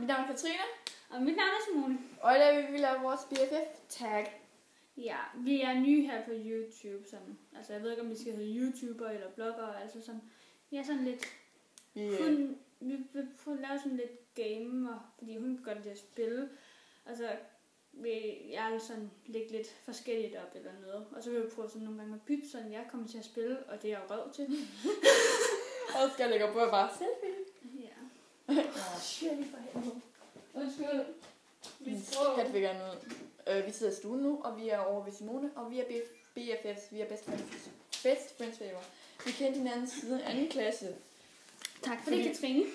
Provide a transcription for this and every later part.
Mit navn er Katrine. Og mit navn er Simone. Og i dag vil vi lave vores BFF-tag. Ja, vi er nye her på YouTube. Sådan. Altså, jeg ved ikke, om vi skal hedde YouTuber eller blogger. Altså sådan, vi er sådan lidt... Vi vil prøve at lave sådan lidt gamer, fordi hun kan godt lide at spille. Altså, jeg er sådan lægge lidt forskelligt op eller noget. Og så vil vi prøve sådan nogle gange at bytte, sådan jeg kommer til at spille, og det er jeg jo røv til. Og skal jeg lægge op på at bare selfie. Ja. Shit, for helvede. Undskyld. Vi gerne ud. Vi sidder i stuen nu, og vi er over ved Simone, og vi er BFFs, vi er best friends forever. Vi kendte hinanden siden 2. klasse. Tak for det, Katrine.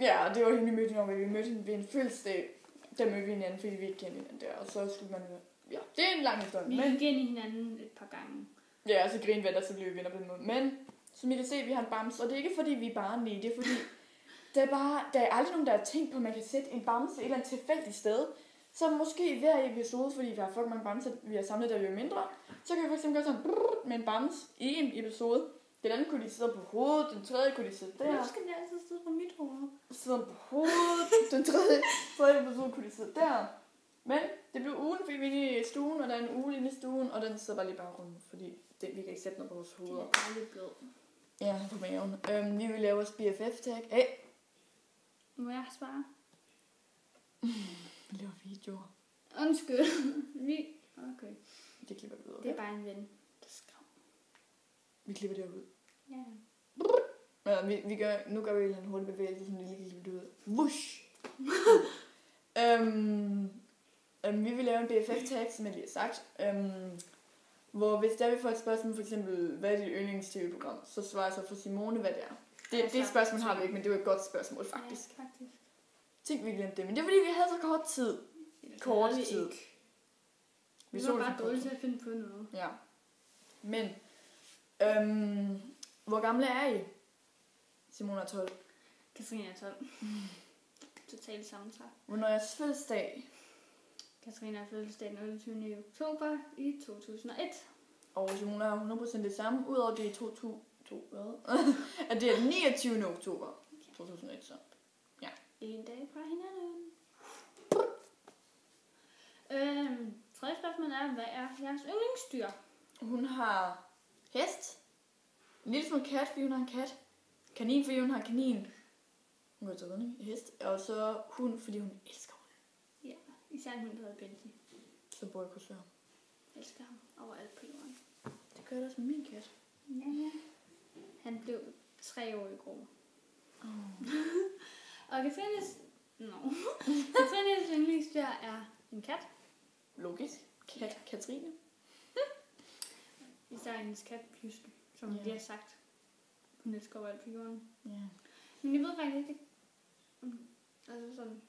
Ja, det var hende, vi mødte hende over, vi mødte hende ved en fødselsdag. Der mødte vi hinanden, fordi vi ikke kendte hinanden der, og så skulle man... Ja, det er en lang historie. Vi gik ind i hinanden et par gange. Ja, og så grinede vi, og så blev vi venner på den måde. Men, som I kan se, vi har en bamse, og det er ikke fordi, vi er bare det er fordi... Der er aldrig nogen, der har tænkt på, at man kan sætte en bamse et eller andet tilfældigt sted. Så måske hver episode, fordi vi har fået mange bamser, vi har samlet, der vi er mindre, så kan vi fx gøre sådan med en bamse i en episode. Den anden kunne de sidde på hovedet, den tredje kunne de sidde der. Hvorfor skal de altid sidde på mit hoved? Sidde på hovedet, den tredje episode kunne de sidde der. Men det blev ugen, fordi vi er inde i stuen, og der er en uge inde i stuen, og den sidder bare lige bare rundt, fordi vi kan ikke sætte noget på vores hoveder. Det er lidt blød. Ja, på maven. Vi vil lave vores BFF-tag. Hey. Må jeg svare? Vi laver videoer. Undskyld. Okay. Det klipper vi ud, okay? Det er bare en ven, der skrev. Vi klipper det ud. Ja. Nu gør vi en hurtig bevægelse, som vi lige kan klippe det ud. Wush! Vi vil lave en BFF-tag, som jeg lige har sagt. Hvor hvis der vi får et spørgsmål, for eksempel, hvad er dit yndlings-tv-program, så svarer jeg så for Simone, hvad det er. Det spørgsmål har vi ikke, men det var et godt spørgsmål, faktisk. Ja, faktisk. Tænk, vi glemte det, men det er fordi, vi havde så kort tid. Vi var bare dårlige til at finde på noget. Ja. Men, hvor gamle er I? Simone er 12. Katrine er 12. Totalt sammensat. Hvornår er jeres fødselsdag? Katrine er fødselsdag den 28. oktober i 2001. Og Simone har 100% det samme, udover det er at det er den 29. oktober 2001, så ja. En dag fra hinanden. Tredje spørgsmål er, hvad er jeres yndlingsdyr? Hun har hest. En lille smule kat, fordi hun har en kat. Kanin, fordi hun har en kanin. Hun går til ridning. Hest. Og så hund, fordi hun elsker hunden. Ja, især en hund, der hedder Benji. Så bor jeg i Korsør. Jeg elsker ham overalt på jorden. Det gør det også med min kat. Ja. Han blev 3 år i går. Oh. Og Katrines yndlingsdyr er en kat. Logisk. Katrine. Især hendes kat, Pysken, som lige har sagt. Hun elsker overalt på jorden. Ja. Men jeg ved faktisk ikke. Altså sådan.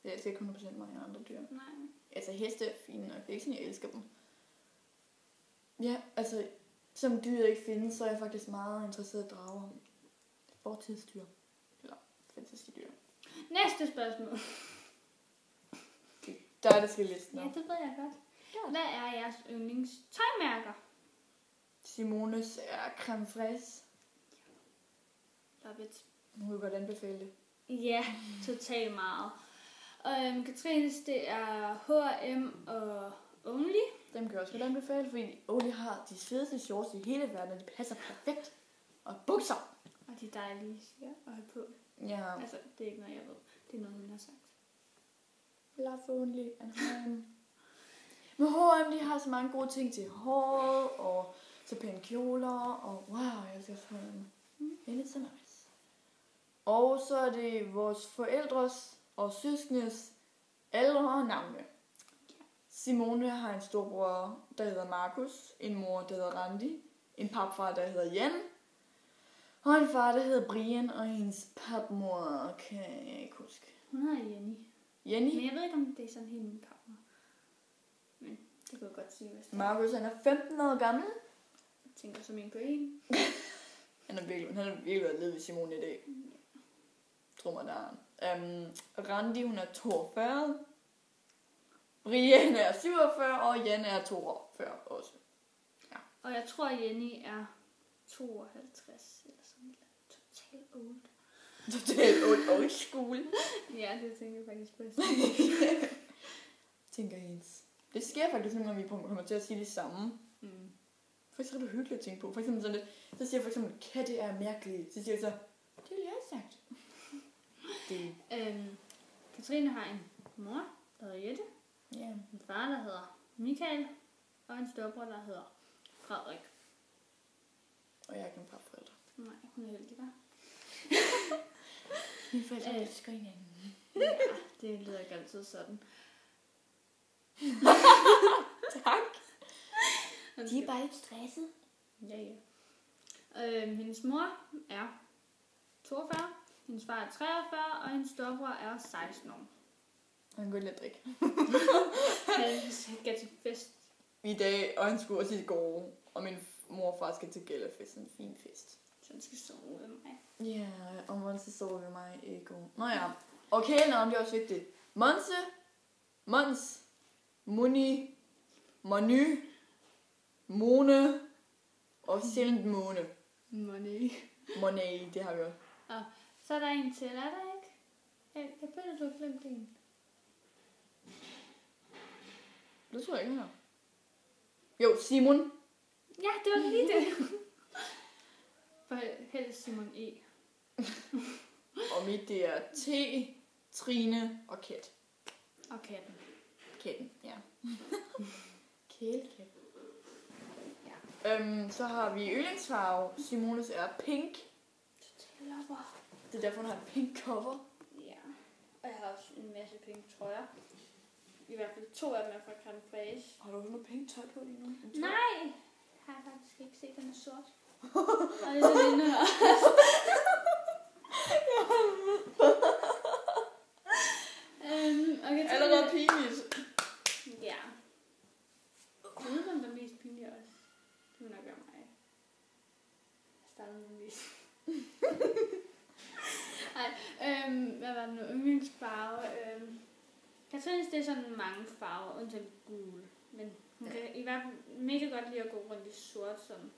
Jeg elsker ikke 100% mange andre dyr. Nej. Altså heste er fine nok. Det er ikke sådan, jeg elsker dem. Ja, altså som dyr ikke findes, så er jeg faktisk meget interesseret i drager. Fortidsdyr. Eller fantasidyr. Næste spørgsmål. Der er det skal listen op. Ja, det ved jeg godt. Ja. Hvad er jeres yndlingstøjmærker? Simones er creme fraise. Love it. Hun vil godt anbefale det. Ja, totalt meget. Og Katrines, det er H&M og Only. Dem kan jeg også godt anbefale, fordi Only har de fedeste shorts i hele verden, og de passer perfekt. Og bukser. Og de er dejlige at have på. Ja. Altså, det er ikke noget, jeg ved. Det er noget, hun har sagt. Love Only and H&M. Men H&M, de har så mange gode ting til håret, og så pæne kjoler, og wow, jeg elsker H&M. And it's so nice. Og så er det vores forældres og søskendes ældre navne. Simone har en storbror, der hedder Markus, en mor, der hedder Randi, en papfar, der hedder Jan, og en far, der hedder Brian, og hendes papmor kan jeg ikke huske. Hun hedder Jenny. Jenny? Men jeg ved ikke, om det er sådan helt min papmor. Men det kan jeg godt sige, hvis det Markus, han er 15 år gammel. Jeg tænker som en på en. Han har virkelig været ledet ved Simone i dag. Tror mig, der er han. Randi, hun er 42. Brian er 47, og Jan er 42 også. Ja. Og jeg tror, Jenny er 52 eller sådan noget. Total old. Total old school. Ja, det tænker jeg faktisk på. Tænker ens. Det sker faktisk nogle gange, vi kommer til at sige det samme. Mm. Faktisk er det hyggeligt at tænke på. For eksempel sådan lidt, så siger jeg for eksempel, katte er mærkelige. Så siger jeg så, det ville jeg have sagt. Katrine har en mor, der hedder Jette. Ja. En far, der hedder Michael. Og en storebror, der hedder Frederik. Og jeg er ikke nogen farforældre. Nej, hun er heldig, hva'? Mine forældre elsker hinanden. Ja, det lyder ikke altid sådan. Tak. De er bare lidt stresset. Ja. Hendes mor er 42, hendes far er 43, og hendes storebror er 16 år. Han går lidt at drikke. Han skal til fest. I dag, og han skulle også i går. Og min mor og far skal til gældefest. En fin fest. Så han skal sove med mig. Ja, og Monse sover med mig i går. Nå ja. Okay, nå, det er også vigtigt. Mons, Moni, Monu, Mone og sjældent Mone. Money, det har vi også. Og så er der en til, er der ikke? Jeg føler, du har glemt en. Det tror jeg ikke, her. Jo, Simon. Ja, det var lige det. For helst Simon E. Og mit, det er T, Trine og Kat. Og katten. Katten, ja. Kælekat. Ja. Så har vi yndlingsfarve. Simones er pink. Det er derfor, hun har et pink cover. Ja. Og jeg har også en masse pink trøjer. I hvert fald 2 af dem er fra Camouflage. Har du også noget pink tøj på lige nu? Nej! Har jeg faktisk ikke set, den er sort. Og det er den inde her. Okay, allerede pinligt. Ja. Jeg ved, hvem der er mest pinlig også. Det må nok være mig. Jeg starter med mest. Nej, hvad var det nu? Yndlingsfarve. Jeg synes, det er sådan mange farver, undtagen gul. Men hun kan i hvert fald mega godt lide at gå rundt i sort sådan.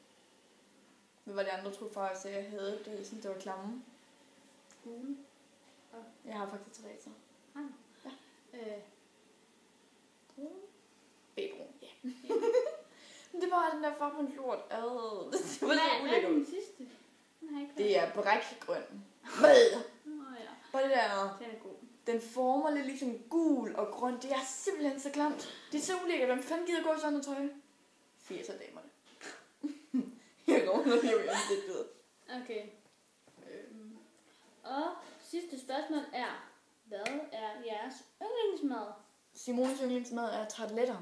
Hvad var det andre, tror jeg sagde, jeg havde, da jeg synes, det var klamme? Gul. Jeg har faktisk 3 så. Ja. Brun. Bebrun, ja. Men det var den der farve lort. Det var så Hvad er ulækkert. den sidste? Den har jeg ikke Det er brækgrøn. ja. Bare det der, Den er god. den former lidt ligesom gul og grøn. Det er simpelthen så klamt. Det er så ulækkert. Hvem fanden gider gå i sådan noget tøj? 80'er damerne. Jeg går under lige i ansigtet. Okay. Og sidste spørgsmål er, hvad er jeres yndlingsmad? Simones yndlingsmad er tarteletter.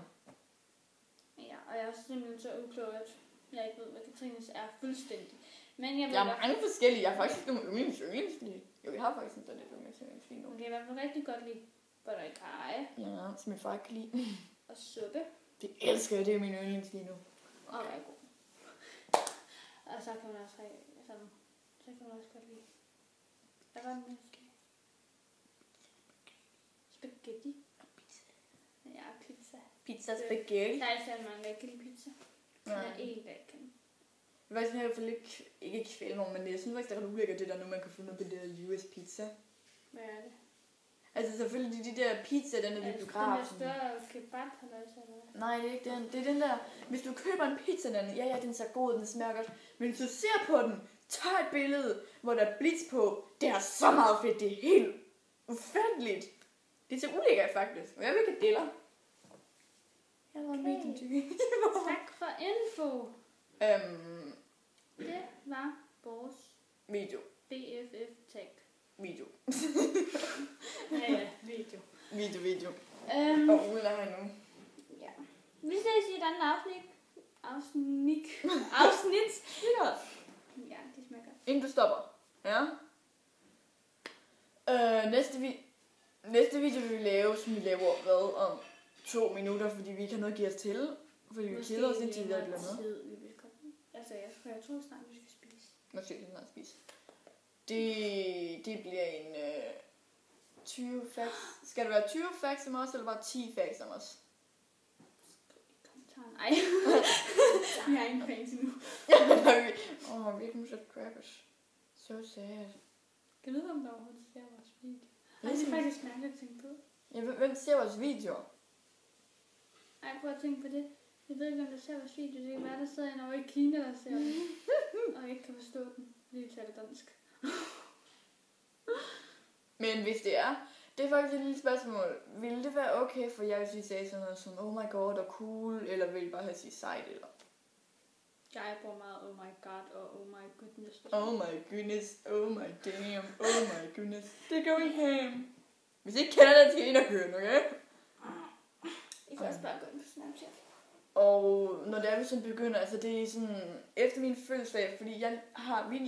Ja, og jeg er simpelthen så uklog, at jeg ikke ved, hvad Katrines er fuldstændig. Men jeg ved Jeg har mange forskellige. Jeg har faktisk ikke nogen yndlingslige. Jo, jeg har faktisk en yndlingslige nu. Okay, jeg vil i hvert fald rigtig godt lide butter i kaj Ja, som min far kan lide. og suppe. Det elsker jeg. Det er min yndlingslige nu. Og er god. Og så kan man også sådan, så kan man også godt lide. Hvad var det med? Spaghetti. Ja, pizza. Pizza spaghetti. Der er især mange, der ikke kan lide pizza. Der er en, der ikke kan. Jeg ved faktisk, jeg ikke kvæle nogen, men jeg synes faktisk, det er ret ulækkert, det der nu, man kan få noget på det der US pizza. Hvad er det? Altså selvfølgelig de der pizza, den er lidt biografen. Den der større kebab, eller hvad? Nej, det er ikke den. Det er den der, hvis du køber en pizza, ja, den ser god, den smager godt. Men hvis du ser på den, tager et billede, hvor der er blitz på, det er så meget fedt, det er helt ufatteligt. Det er så ulækkert faktisk. Og jeg vil ikke have deler. Jeg har været med den Tak for info. Det var vores Video. BFF-tag. Video. Ja, video. Video. Og Ulla her nu. Ja. Vi ses i et andet afsnit. Ja. Ja, det smager godt. Inden du stopper. Ja. Næste video vil vi lave, som vi laver om 2 minutter, fordi vi ikke har noget at give os til. Fordi vi keder os indtil vi har glemt noget. Altså, jeg tror snart, vi skal spise. Måske kan vi snart spise. Det bliver en 20 facts. Skal det være 20 facts om os, eller bare 10 facts om os? Nej. Vi har ingen fans endnu. Vi kan så crackers. So sad. Kan du vide, om der overhovedet ser vores video? Ja, Det er faktisk mærkeligt at tænke på. Ja, hvem ser vores videoer? Ej, prøv at tænke på det. Jeg ved ikke, om der ser vores video. Det kan være, der sidder en over i Kina, der ser den. Og ikke kan forstå den, fordi vi taler dansk. Men hvis det er, det er faktisk et lille spørgsmål. Ville det være okay for jer, hvis I sagde sådan noget som, oh my god og cool, eller vil I bare have sige sejt, eller? Jeg bruger meget oh my god og oh my goodness. Oh my goodness, oh my damn, oh my goodness. Det går i ham. Hvis I ikke kender det, skal I ind og høre den, okay? I kan også bare gå ind på Snapchat. Og når det er, vi sådan begynder, altså det er sådan, efter min fødselsdag, fordi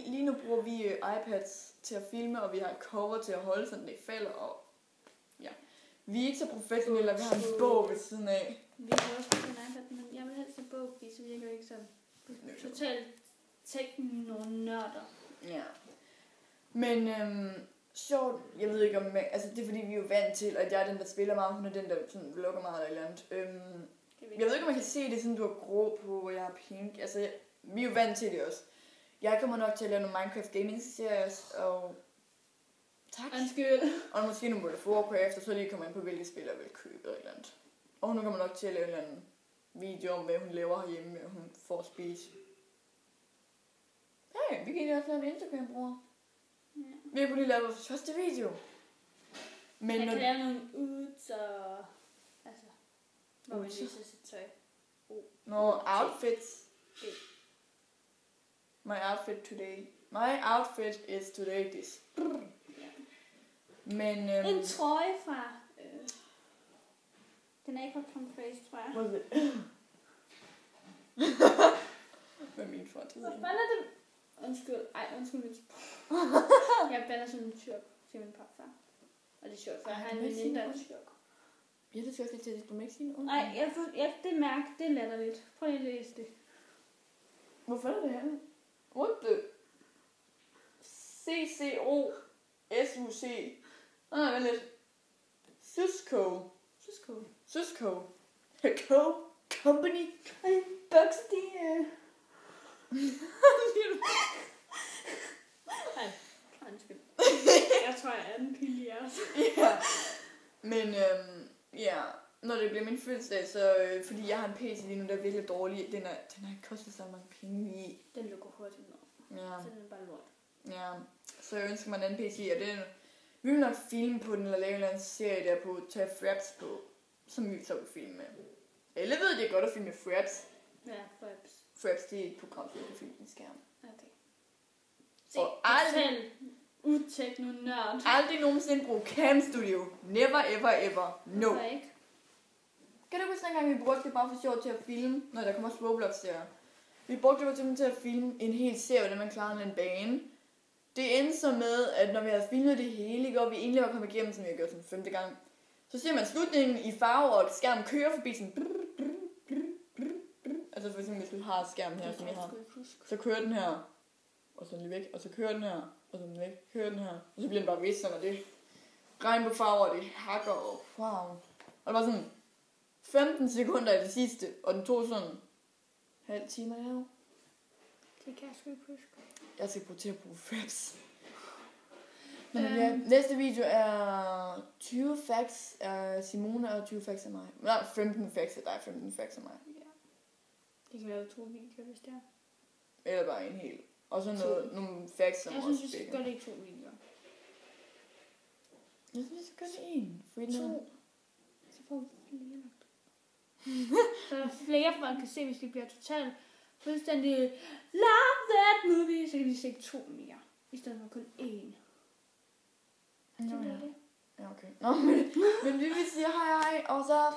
lige nu bruger vi iPads til at filme, og vi har et cover til at holde, sådan det ikke falder, og ja. Vi er ikke så professionelle, og vi har en bog ved siden af. Vi har også på en iPad, men jeg vil helst have bog, fordi så virker det ikke som totalt tekno-nørder. Ja. Men sjovt, jeg ved ikke om, altså det er fordi vi er jo vant til, at jeg er den, der spiller meget, hun er den, der sådan vlogger meget eller andet. Jeg ved ikke, om man kan se det, sådan du har grå på, og jeg har pink. Altså, vi er jo vant til det også. Jeg kommer nok til at lave nogle Minecraft Gaming-series, og tak. Undskyld. Og måske nogle World of Warcraft, og så lige kommer ind på, hvilke spil jeg vil købe eller et eller andet. Og hun kommer nok til at lave en eller anden video om, hvad hun laver herhjemme, og hun får at spise. Hey, vi kan lige også lave en Instagram-bruger. Ja. Vi har kun lige lavet vores første video. Men Jeg kan lave nogle uds og... Altså, hvor man Uds? viser sit tøj. no outfits. Det. My outfit today. My outfit is today this. Men En trøje fra... Den er ikke fra Tom Face, tror jeg. hvad er det? Hvad er min for til? Hvad fanden er det? Undskyld lidt. Jeg bander sådan en tyrk til min papfar. Og det er sjovt, for jeg har en veninde, der er tyrk. Ja, det skal også lige til, at du må ikke sige noget. Nej, det mærke, det er latterligt. Prøv lige at læse det. Hvorfor er det her? What the? CCO-SUC. Vent lidt. Susco. Susco. Company. Bugs, de... Nej, undskyld. Jeg tror, jeg er den pille også. Ja. Men ja, når det bliver min fødselsdag, så fordi jeg har en PC lige nu, der er virkelig dårlig. Den har ikke kostet så mange penge i. Den lukker hurtigt ned. Ja. Så den er bare lort. Ja, så jeg ønsker mig en anden PC, og den, vi vil nok filme på den, eller lave en eller anden serie der på, tage Fraps på, som vi så vil filme med. Alle ved, det er godt at filme med Fraps. Ja, Fraps. Fraps, det er et program, der kan filme en skærm. Okay. Se, Og aldrig, utekno-nørd. aldrig nogensinde bruge Cam Studio. Never, ever, ever. No. Hvorfor ikke? Kan du huske dengang, vi brugte det bare for sjov til at filme, når der kommer Roblox-serier? Vi brugte det simpelthen til at filme en hel serie, hvordan man klarer en bane. Det endte så med, at når vi havde filmet det hele, og vi egentlig var kommet igennem, som vi har gjort sådan 5. gang, så ser man slutningen i farve, og skærmen kører forbi sådan... Altså for eksempel, hvis du har skærmen her, som jeg har, så kører den her, og så er den lige væk, og så kører den her, og så er den væk, kører den her, og så bliver den bare vist sådan, og det regnbuefarver, og det hakker, og wow. Og det var sådan 15 sekunder i det sidste, og den tog sådan halv time at lave. Det kan jeg sgu ikke huske. Jeg skal prøve til at bruge Fraps. Men ja, næste video er 20 facts af Simone og 20 facts af mig. Nej, 15 facts af dig, 15 facts af mig. Ja. Det kan være 2 videoer, hvis det er. Eller bare en hel. Og så nogle facts, som jeg også synes, vi skal gøre det i 2 videoer. Jeg synes, vi skal gøre det en. 2. Så får vi flere nok. Så flere folk kan se, hvis vi bliver totalt fuldstændig love that movie, så kan vi se 2 mere. I stedet for kun 1. Nå, ja. Ja, okay. Nå, men vi vil sige hej hej, og så...